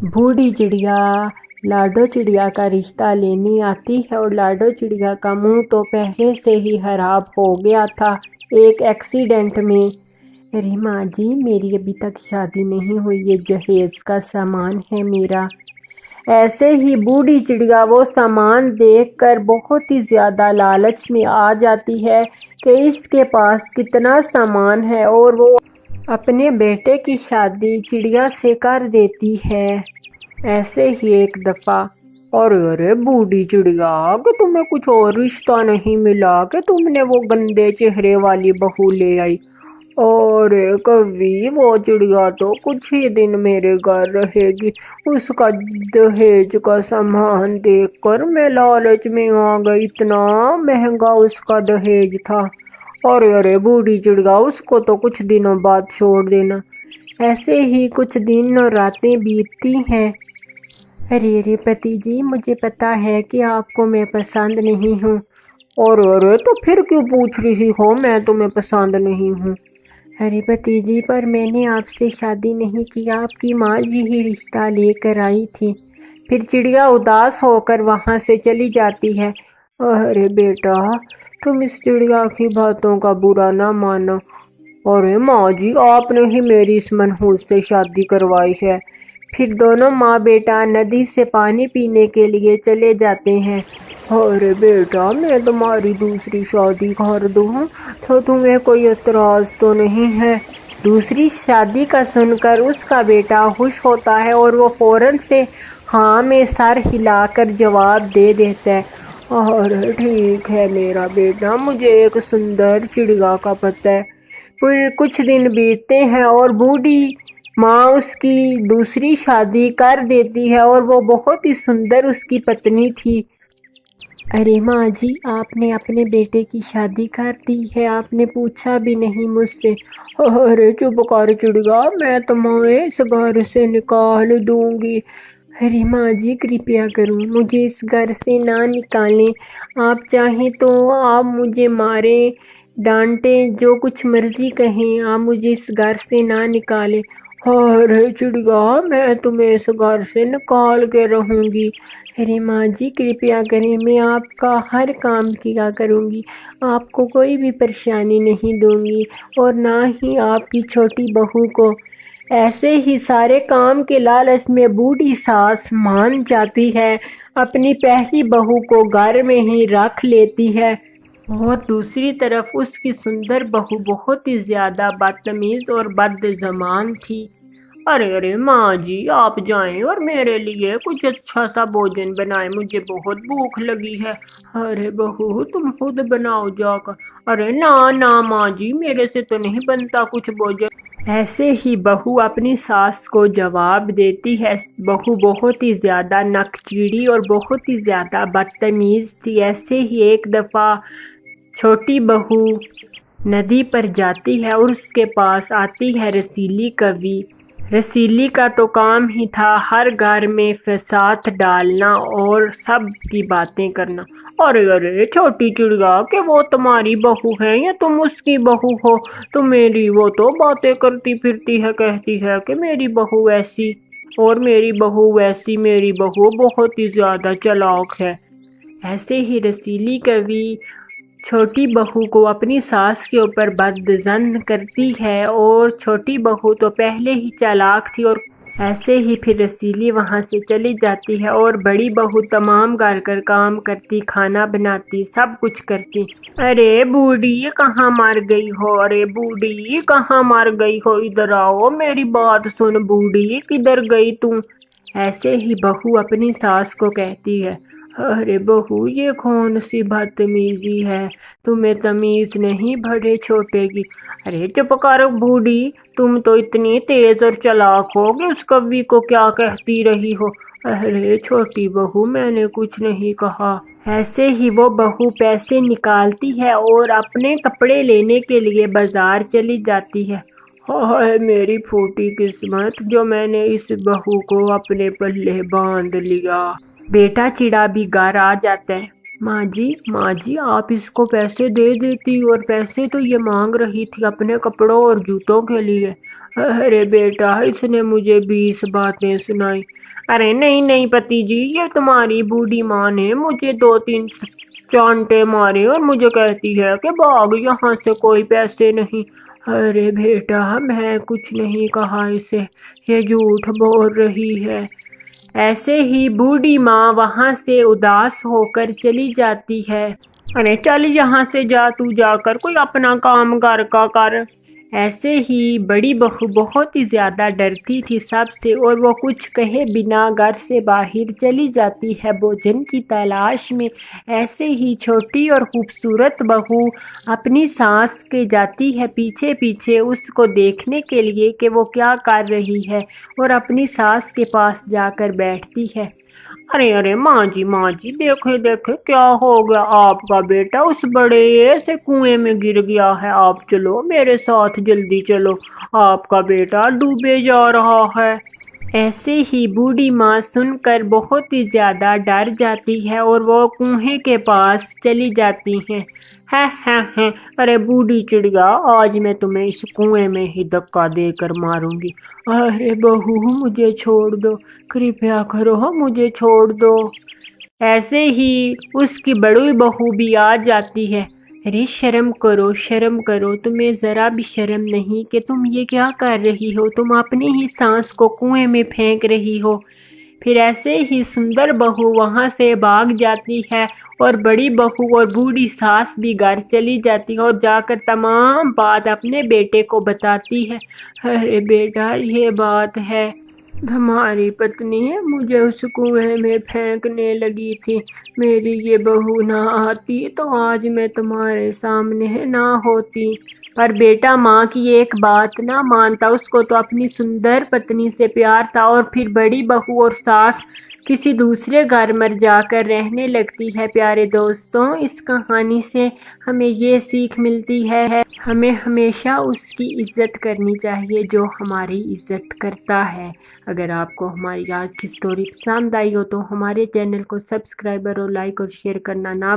बूढ़ी चिड़िया लाडो चिड़िया का रिश्ता लेने आती है और लाडो चिड़िया का मुंह तो पहले से ही खराब हो गया था एक एक्सीडेंट में। अरे माँ जी, मेरी अभी तक शादी नहीं हुई, ये जहेज का सामान है मेरा। ऐसे ही बूढ़ी चिड़िया वो सामान देखकर बहुत ही ज्यादा लालच में आ जाती है कि इसके पास कितना सामान है और वो अपने बेटे की शादी चिड़िया से कर देती है। ऐसे ही एक दफा, अरे अरे बूढ़ी चिड़िया, कि तुम्हें कुछ और रिश्ता नहीं मिला कि तुमने वो गंदे चेहरे वाली बहू ले आई। और कभी वो चिड़िया तो कुछ ही दिन मेरे घर रहेगी। उसका दहेज का सामान देखकर मैं लालच में आ गई, इतना महंगा उसका दहेज था। अरे अरे बूढ़ी चिड़िया, उसको तो कुछ दिनों बाद छोड़ देना। ऐसे ही कुछ दिन और रातें बीतती हैं। अरे अरे पति जी, मुझे पता है कि आपको मैं पसंद नहीं हूँ। और अरे तो फिर क्यों पूछ रही हो मैं तुम्हें पसंद नहीं हूँ? अरे पति जी, पर मैंने आपसे शादी नहीं की, आपकी माँ जी ही रिश्ता लेकर आई थी। फिर चिड़िया उदास होकर वहाँ से चली जाती है। अरे बेटा, तुम इस चिड़िया की बातों का बुरा ना मानो। अरे माँ जी, आपने ही मेरी इस मनहूस से शादी करवाई है। फिर दोनों माँ बेटा नदी से पानी पीने के लिए चले जाते हैं। अरे बेटा, मैं तुम्हारी दूसरी शादी कर दूँ तो तुम्हें कोई एतराज तो नहीं है? दूसरी शादी का सुनकर उसका बेटा खुश होता है और वो फौरन से हाँ में सर हिलाकर जवाब दे देता है। अरे ठीक है मेरा बेटा, मुझे एक सुंदर चिड़िया का पता है। फिर कुछ दिन बीतते हैं और बूढ़ी माँ उसकी दूसरी शादी कर देती है और वो बहुत ही सुंदर उसकी पत्नी थी। अरे माँ जी, आपने अपने बेटे की शादी कर दी है, आपने पूछा भी नहीं मुझसे। अरे चुप कर चिड़िया, मैं तुम्हें इस घर से निकाल दूंगी। अरे माँ जी, कृपया करूँ, मुझे इस घर से ना निकालें। आप चाहें तो आप मुझे मारें, डांटें, जो कुछ मर्जी कहें, आप मुझे इस घर से ना निकालें। अरे चिड़िया, मैं तुम्हें इस घर से निकाल के रहूंगी। अरे माँ जी, कृपया करें, मैं आपका हर काम किया करूँगी, आपको कोई भी परेशानी नहीं दूंगी और ना ही आपकी छोटी बहू को। ऐसे ही सारे काम के लालच में बूढ़ी सास मान जाती है, अपनी पहली बहू को घर में ही रख लेती है। और दूसरी तरफ उसकी सुंदर बहू बहुत ही ज्यादा बदतमीज और बदज़बान थी। अरे अरे माँ जी, आप जाएं और मेरे लिए कुछ अच्छा सा भोजन बनाएं, मुझे बहुत भूख लगी है। अरे बहू, तुम खुद बनाओ जाकर। अरे ना ना माँ जी, मेरे से तो नहीं बनता कुछ भोजन। ऐसे ही बहू अपनी सास को जवाब देती है। बहू बहुत ही ज्यादा नकचीड़ी और बहुत ही ज्यादा बदतमीज थी। ऐसे ही एक दफा छोटी बहू नदी पर जाती है और उसके पास आती है रसीली कवि। रसीली का तो काम ही था हर घर में फसाद डालना और सब की बातें करना। अरे अरे छोटी चिड़िया, कि वो तुम्हारी बहू है या तुम उसकी बहू हो? तो मेरी वो तो बातें करती फिरती है, कहती है कि मेरी बहू ऐसी और मेरी बहू वैसी, मेरी बहू बहुत ही ज्यादा चालाक है। ऐसे ही रसीली कवि छोटी बहू को अपनी सास के ऊपर बदज़न करती है और छोटी बहू तो पहले ही चालाक थी। और ऐसे ही फिर रसीली वहाँ से चली जाती है और बड़ी बहू तमाम घर का काम करती, खाना बनाती, सब कुछ करती। अरे बूढ़ी कहाँ मर गई हो? अरे बूढ़ी कहाँ मर गई हो? इधर आओ, मेरी बात सुन बूढ़ी, किधर गई तू? ऐसे ही बहू अपनी सास को कहती है। अरे बहू, ये कौन सी बदतमीजी है? तुम्हें तमीज नहीं बड़े छोटे की? अरे चुप कर बूढ़ी, तुम तो इतनी तेज और चालाक हो कि उस कवि को क्या कहती रही हो? अरे छोटी बहू, मैंने कुछ नहीं कहा। ऐसे ही वो बहू पैसे निकालती है और अपने कपड़े लेने के लिए बाजार चली जाती है। हाय मेरी फूटी किस्मत, जो मैंने इस बहू को अपने पल्ले बांध लिया। बेटा चिड़ा भी घर आ जाता है। माँ जी आप इसको पैसे दे देती, और पैसे तो ये मांग रही थी अपने कपड़ों और जूतों के लिए। अरे बेटा, इसने मुझे 20 बातें सुनाई। अरे नहीं नहीं पति जी, ये तुम्हारी बूढ़ी माँ ने मुझे 2-3 चांटे मारे और मुझे कहती है कि भाग यहाँ से, कोई पैसे नहीं। अरे बेटा, मैं कुछ नहीं कहा इसे, ये झूठ बोल रही है। ऐसे ही बूढ़ी माँ वहां से उदास होकर चली जाती है। अरे चल यहाँ से जा, तू जाकर कोई अपना काम घर का कर। ऐसे ही बड़ी बहू बहुत ही ज्यादा डरती थी सबसे, और वो कुछ कहे बिना घर से बाहर चली जाती है भोजन की तलाश में। ऐसे ही छोटी और खूबसूरत बहू अपनी सास के जाती है पीछे पीछे उसको देखने के लिए कि वो क्या कर रही है, और अपनी सास के पास जाकर बैठती है। अरे अरे माँ जी देखे देखे क्या हो गया, आपका बेटा उस बड़े से कुएं में गिर गया है। आप चलो मेरे साथ, जल्दी चलो, आपका बेटा डूबे जा रहा है। ऐसे ही बूढ़ी माँ सुनकर बहुत ही ज्यादा डर जाती है और वो कुएं के पास चली जाती है। अरे बूढ़ी चिड़िया, आज मैं तुम्हें इस कुएं में ही धक्का देकर मारूंगी। अरे बहू, मुझे छोड़ दो, कृपया करो, मुझे छोड़ दो। ऐसे ही उसकी बड़ी बहू भी आ जाती है। अरे शर्म करो, तुम्हें जरा भी शर्म नहीं कि तुम ये क्या कर रही हो, तुम अपनी ही सांस को कुएं में फेंक रही हो। फिर ऐसे ही सुंदर बहू वहां से भाग जाती है, और बड़ी बहू और बूढ़ी सास भी घर चली जाती है और जाकर तमाम बात अपने बेटे को बताती है। अरे बेटा, ये बात है, हमारी पत्नी मुझे उस कुएं में फेंकने लगी थी। मेरी ये बहू ना आती तो आज मैं तुम्हारे सामने ना होती। पर बेटा माँ की एक बात ना मानता, उसको तो अपनी सुंदर पत्नी से प्यार था। और फिर बड़ी बहू और सास किसी दूसरे घर में जाकर रहने लगती है। प्यारे दोस्तों, इस कहानी से हमें ये सीख मिलती है, हमें हमेशा उसकी इज्जत करनी चाहिए जो हमारी इज्जत करता है। अगर आपको हमारी आज की स्टोरी पसंद आई हो तो हमारे चैनल को सब्सक्राइब और लाइक और शेयर करना ना